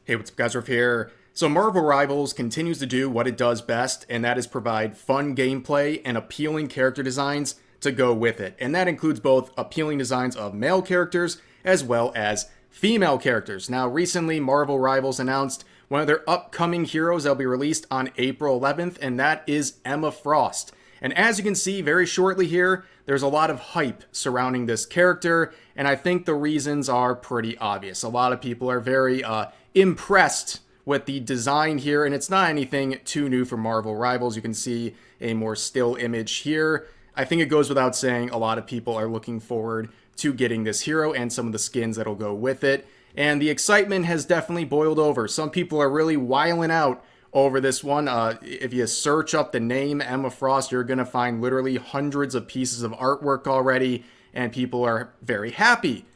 Hey, what's up, guys? Riff here. So, Marvel Rivals continues to do what it does best, and that is provide fun gameplay and appealing character designs to go with it. And that includes both appealing designs of male characters as well as female characters. Now, recently, Marvel Rivals announced one of their upcoming heroes that will be released on April 11th, and that is Emma Frost. And as you can see very shortly here, there's a lot of hype surrounding this character, and I think the reasons are pretty obvious. A lot of people are very impressed with the design here, and it's not anything too new for Marvel Rivals. You can see a more still image here. I think it goes without saying a lot of people are looking forward to getting this hero and some of the skins that'll go with it. And the excitement has definitely boiled over. Some people are really wiling out over this one. If you search up the name Emma Frost, you're going to find literally hundreds of pieces of artwork already, and people are very happy.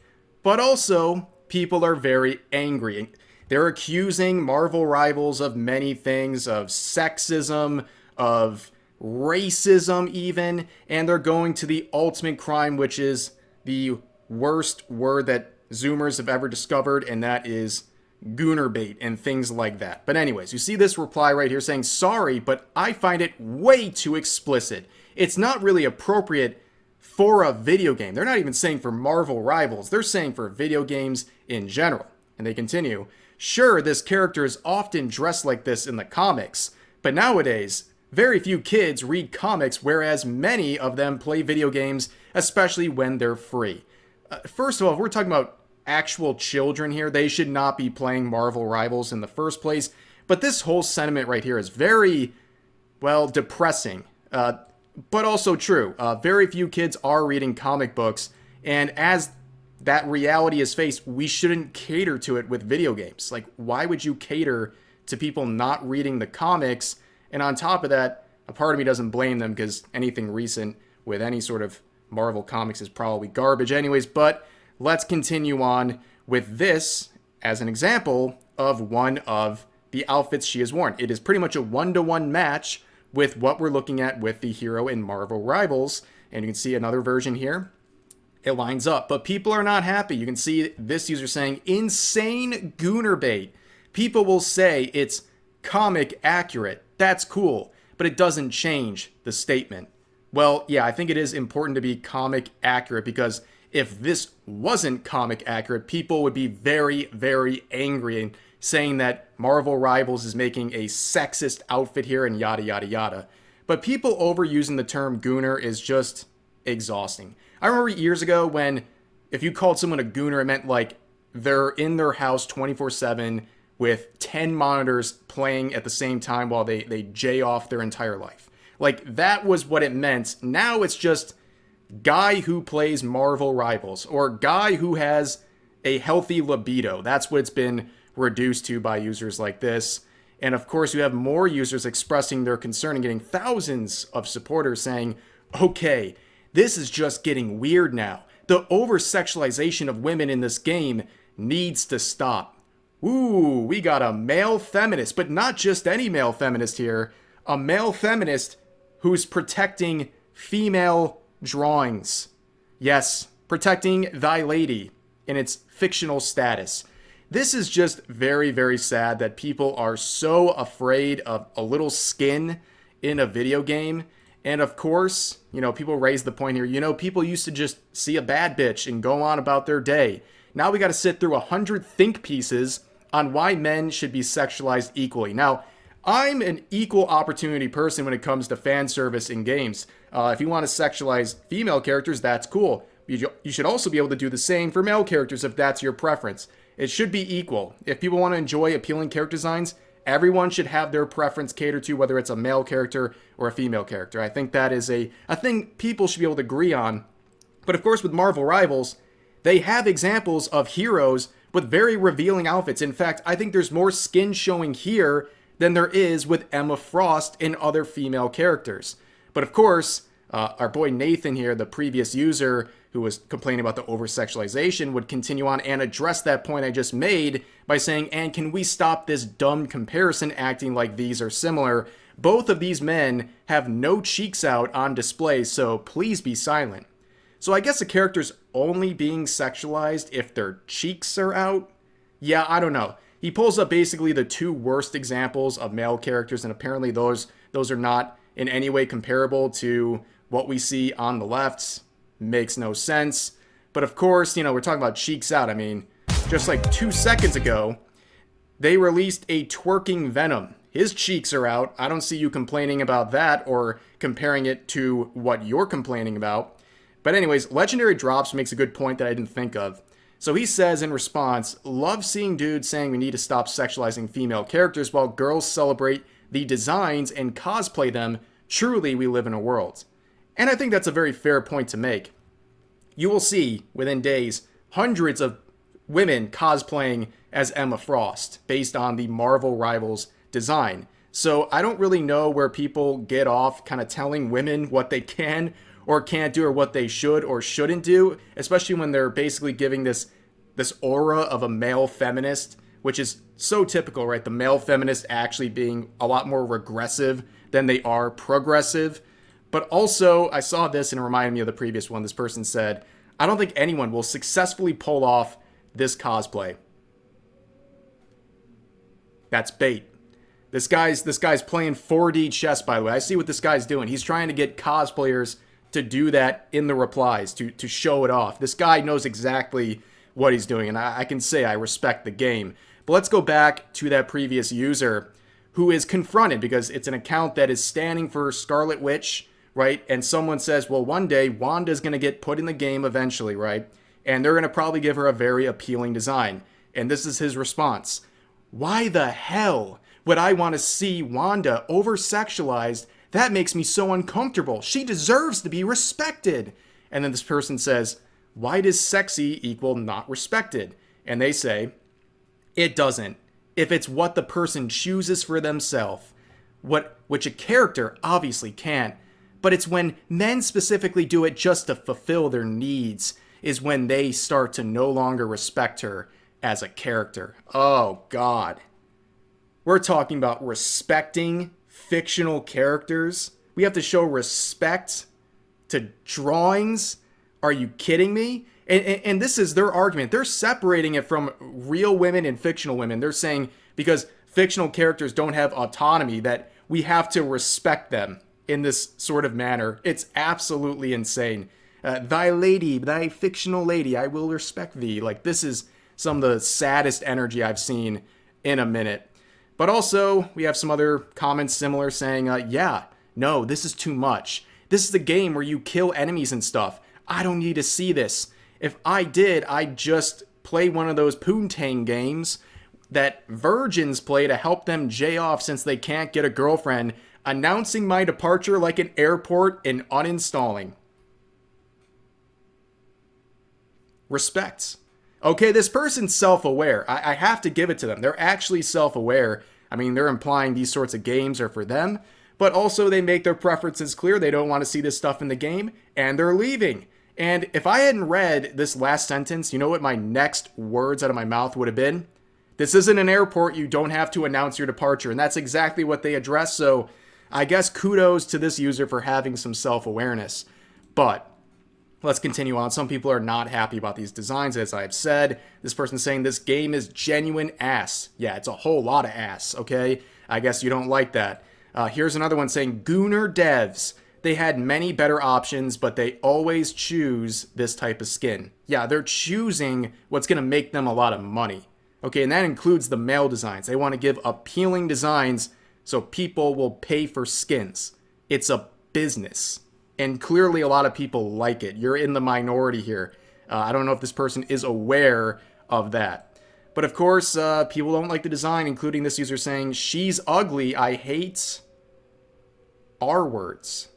But also, people are very angry. They're accusing Marvel Rivals of many things, of sexism, of racism even, and they're going to the ultimate crime, which is the worst word that Zoomers have ever discovered, and that is gooner bait and things like that. But anyways, you see this reply right here saying, sorry, but I find it way too explicit. It's not really appropriate for a video game. They're not even saying for Marvel Rivals. They're saying for video games in general. And they continue, sure, this character is often dressed like this in the comics, but nowadays, very few kids read comics, whereas many of them play video games, especially when they're free. First of all, if we're talking about actual children here, they should not be playing Marvel Rivals in the first place. But this whole sentiment right here is very, well, depressing, but also true. Very few kids are reading comic books, and as that reality is faced, we shouldn't cater to it with video games. Like, why would you cater to people not reading the comics? And on top of that, a part of me doesn't blame them, because anything recent with any sort of Marvel comics is probably garbage anyways. But let's continue on with this as an example of one of the outfits she has worn. It is pretty much a one-to-one match with what we're looking at with the hero in Marvel Rivals. And you can see another version here. It lines up, but people are not happy. You can see this user saying, insane gooner bait. People will say it's comic accurate. That's cool, but it doesn't change the statement. Well, yeah, I think it is important to be comic accurate, because if this wasn't comic accurate, people would be very, very angry and saying that Marvel Rivals is making a sexist outfit here and yada, yada, yada. But people overusing the term gooner is just exhausting. I remember years ago when if you called someone a gooner, it meant like they're in their house 24/7 with 10 monitors playing at the same time while they jay off their entire life. Like, that was what it meant. Now it's just guy who plays Marvel Rivals, or guy who has a healthy libido. That's what it's been reduced to by users like this. And of course, you have more users expressing their concern and getting thousands of supporters saying, okay, this is just getting weird now. The over-sexualization of women in this game needs to stop. Ooh, we got a male feminist, but not just any male feminist here. A male feminist who's protecting female drawings. Yes, protecting thy lady in its fictional status. This is just very, very sad that people are so afraid of a little skin in a video game. And of course, people raise the point here, people used to just see a bad bitch and go on about their day. Now we got to sit through 100 think pieces on why men should be sexualized equally. Now, I'm an equal opportunity person when it comes to fan service in games. If you want to sexualize female characters, that's cool. You should also be able to do the same for male characters if that's your preference. It should be equal. If people want to enjoy appealing character designs, everyone should have their preference catered to, whether it's a male character or a female character. I think that is a thing people should be able to agree on. But of course, with Marvel Rivals, they have examples of heroes with very revealing outfits. In fact, I think there's more skin showing here than there is with Emma Frost and other female characters. But of course, our boy Nathan here, the previous user who was complaining about the over-sexualization, would continue on and address that point I just made by saying, and can we stop this dumb comparison acting like these are similar? Both of these men have no cheeks out on display, so please be silent. So I guess a character's only being sexualized if their cheeks are out? Yeah, I don't know. he pulls up basically the two worst examples of male characters, and apparently those are not in any way comparable to what we see on the left. Makes no sense. But of course, we're talking about cheeks out. I mean, just like 2 seconds ago, they released a twerking Venom. His cheeks are out. I don't see you complaining about that or comparing it to what you're complaining about. But anyways, Legendary Drops makes a good point that I didn't think of. So he says in response, love seeing dudes saying we need to stop sexualizing female characters while girls celebrate the designs and cosplay them. Truly, we live in a world. And I think that's a very fair point to make. You will see, within days, hundreds of women cosplaying as Emma Frost based on the Marvel Rivals design. So I don't really know where people get off kind of telling women what they can or can't do or what they should or shouldn't do, especially when they're basically giving this aura of a male feminist, which is so typical, right? The male feminist actually being a lot more regressive than they are progressive. But also, I saw this and it reminded me of the previous one. This person said, I don't think anyone will successfully pull off this cosplay. That's bait. This guy's playing 4D chess, by the way. I see what this guy's doing. He's trying to get cosplayers to do that in the replies, to show it off. This guy knows exactly what he's doing, and I can say I respect the game. But let's go back to that previous user who is confronted because it's an account that is standing for Scarlet Witch, right? And someone says, well, one day Wanda's going to get put in the game eventually, right? And they're going to probably give her a very appealing design. And this is his response. Why the hell would I want to see Wanda over-sexualized? That makes me so uncomfortable. She deserves to be respected. And then this person says, why does sexy equal not respected? And they say, it doesn't. If it's what the person chooses for themselves, which a character obviously can't, but it's when men specifically do it just to fulfill their needs is when they start to no longer respect her as a character. Oh, God. We're talking about respecting fictional characters. We have to show respect to drawings. Are you kidding me? And this is their argument. They're separating it from real women and fictional women. They're saying because fictional characters don't have autonomy that we have to respect them in this sort of manner. It's absolutely insane. Thy fictional lady, I will respect thee. Like, this is some of the saddest energy I've seen in a minute. But also, we have some other comments similar saying, yeah, no, this is too much. This is a game where you kill enemies and stuff. I don't need to see this. If I did, I'd just play one of those poontang games that virgins play to help them jay off since they can't get a girlfriend, announcing my departure like an airport and uninstalling. Respect. Okay, this person's self-aware. I have to give it to them. They're actually self-aware. I mean, they're implying these sorts of games are for them, but also they make their preferences clear. They don't want to see this stuff in the game, and they're leaving. And if I hadn't read this last sentence, you know what my next words out of my mouth would have been? This isn't an airport. You don't have to announce your departure. And that's exactly what they address. So I guess kudos to this user for having some self-awareness. But let's continue on. Some people are not happy about these designs, as I've said. This person's saying this game is genuine ass. Yeah, it's a whole lot of ass, okay? I guess you don't like that. Here's another one saying, Gooner devs. They had many better options, but they always choose this type of skin. Yeah, they're choosing what's going to make them a lot of money. Okay, and that includes the male designs. They want to give appealing designs so people will pay for skins. It's a business. And clearly a lot of people like it. You're in the minority here. I don't know if this person is aware of that. But of course, people don't like the design, including this user saying, she's ugly, I hate R words.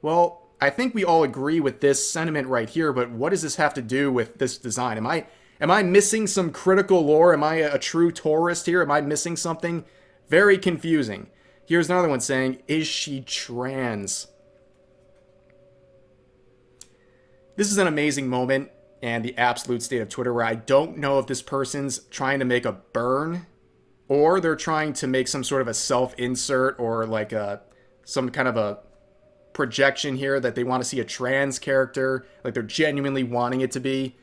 Well, I think we all agree with this sentiment right here, but what does this have to do with this design? Am I missing some critical lore? Am I a true tourist here? Am I missing something? Very confusing. Here's another one saying, is she trans? This is an amazing moment and the absolute state of Twitter where I don't know if this person's trying to make a burn or they're trying to make some sort of a self-insert or like some kind of a projection here that they want to see a trans character, like they're genuinely wanting it to be.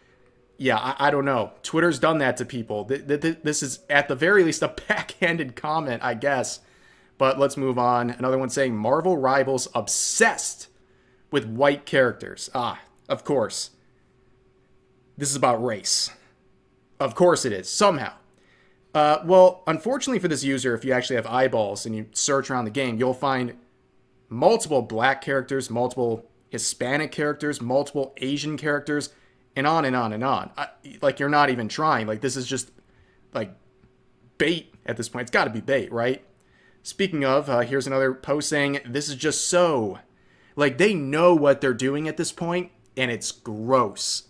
Yeah, I don't know. Twitter's done that to people. This is at the very least a backhanded comment, I guess. But let's move on. Another one saying Marvel Rivals obsessed with white characters. Ah, of course. This is about race. Of course it is, somehow. Well, unfortunately for this user, if you actually have eyeballs and you search around the game, you'll find multiple black characters, multiple Hispanic characters, multiple Asian characters, and on and on and on. Like, you're not even trying. Like, this is just, like, bait at this point. It's got to be bait, right? Speaking of, here's another post saying, this is just so. Like, they know what they're doing at this point, and it's gross.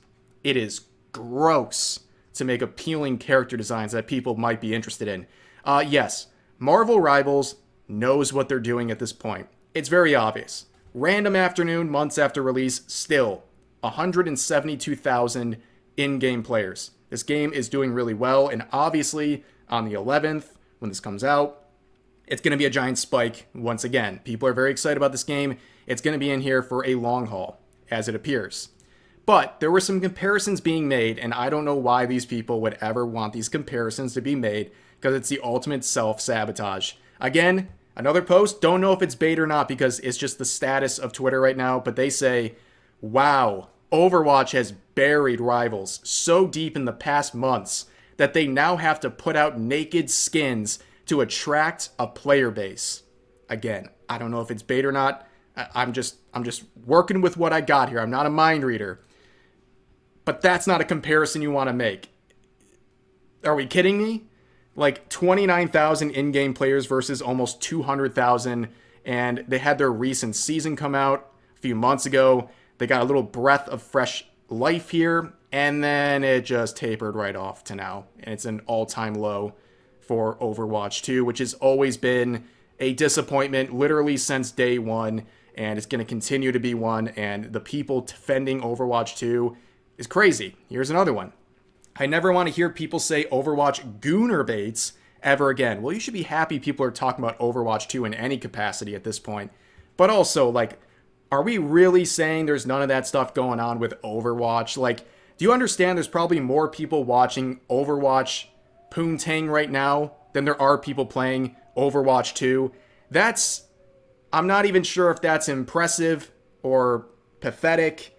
It is gross to make appealing character designs that people might be interested in. Yes, Marvel Rivals knows what they're doing at this point. It's very obvious. Random afternoon, months after release, still 172,000 in-game players. This game is doing really well, and obviously on the 11th, when this comes out, it's going to be a giant spike once again. People are very excited about this game. It's going to be in here for a long haul, as it appears. But there were some comparisons being made, and I don't know why these people would ever want these comparisons to be made, because it's the ultimate self-sabotage. Again, another post, don't know if it's bait or not, because it's just the status of Twitter right now, but they say, wow, Overwatch has buried Rivals so deep in the past months that they now have to put out naked skins to attract a player base. Again, I don't know if it's bait or not. I'm just working with what I got here. I'm not a mind reader. But that's not a comparison you want to make. Are we kidding me? Like 29,000 in-game players versus almost 200,000, and they had their recent season come out a few months ago. They got a little breath of fresh life here, and then it just tapered right off to now. And it's an all-time low for Overwatch 2, which has always been a disappointment literally since day one, and it's going to continue to be one, and the people defending Overwatch 2 is crazy. Here's another one. I never want to hear people say Overwatch gooner baits ever again. Well, you should be happy people are talking about Overwatch 2 in any capacity at this point. But also, like, are we really saying there's none of that stuff going on with Overwatch? Like, do you understand there's probably more people watching Overwatch Poontang right now than there are people playing Overwatch 2? I'm not even sure if that's impressive or pathetic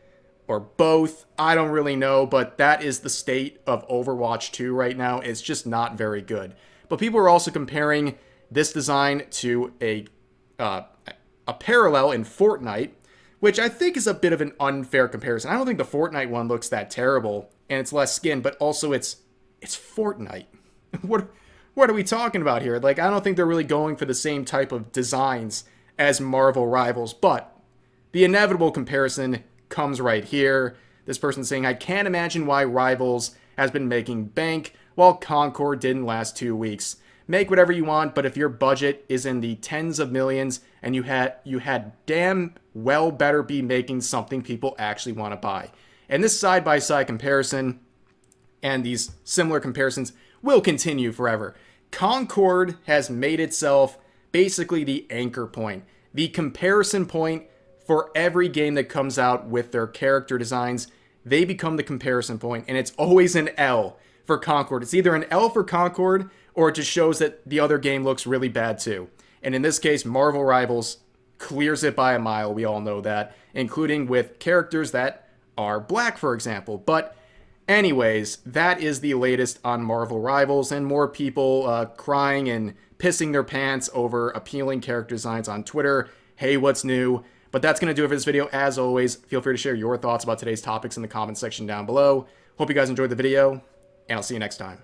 or both. I don't really know, but that is the state of Overwatch 2 right now. It's just not very good. But people are also comparing this design to a parallel in Fortnite, which I think is a bit of an unfair comparison. I don't think the Fortnite one looks that terrible, and it's less skin, but also it's Fortnite. What are we talking about here? Like, I don't think they're really going for the same type of designs as Marvel Rivals, but the inevitable comparison comes right here. This person saying, I can't imagine why Rivals has been making bank while Concord didn't last 2 weeks. Make whatever you want, but if your budget is in the tens of millions and you had damn well better be making something people actually want to buy. And this side-by-side comparison and these similar comparisons will continue forever. Concord has made itself basically the anchor point, the comparison point for every game that comes out with their character designs. They become the comparison point, and it's always an L for Concord. It's either an L for Concord, or it just shows that the other game looks really bad too. And in this case, Marvel Rivals clears it by a mile, we all know that, including with characters that are black, for example. But anyways, that is the latest on Marvel Rivals, and more people crying and pissing their pants over appealing character designs on Twitter. Hey, what's new? But that's going to do it for this video. As always, feel free to share your thoughts about today's topics in the comment section down below. Hope you guys enjoyed the video, and I'll see you next time.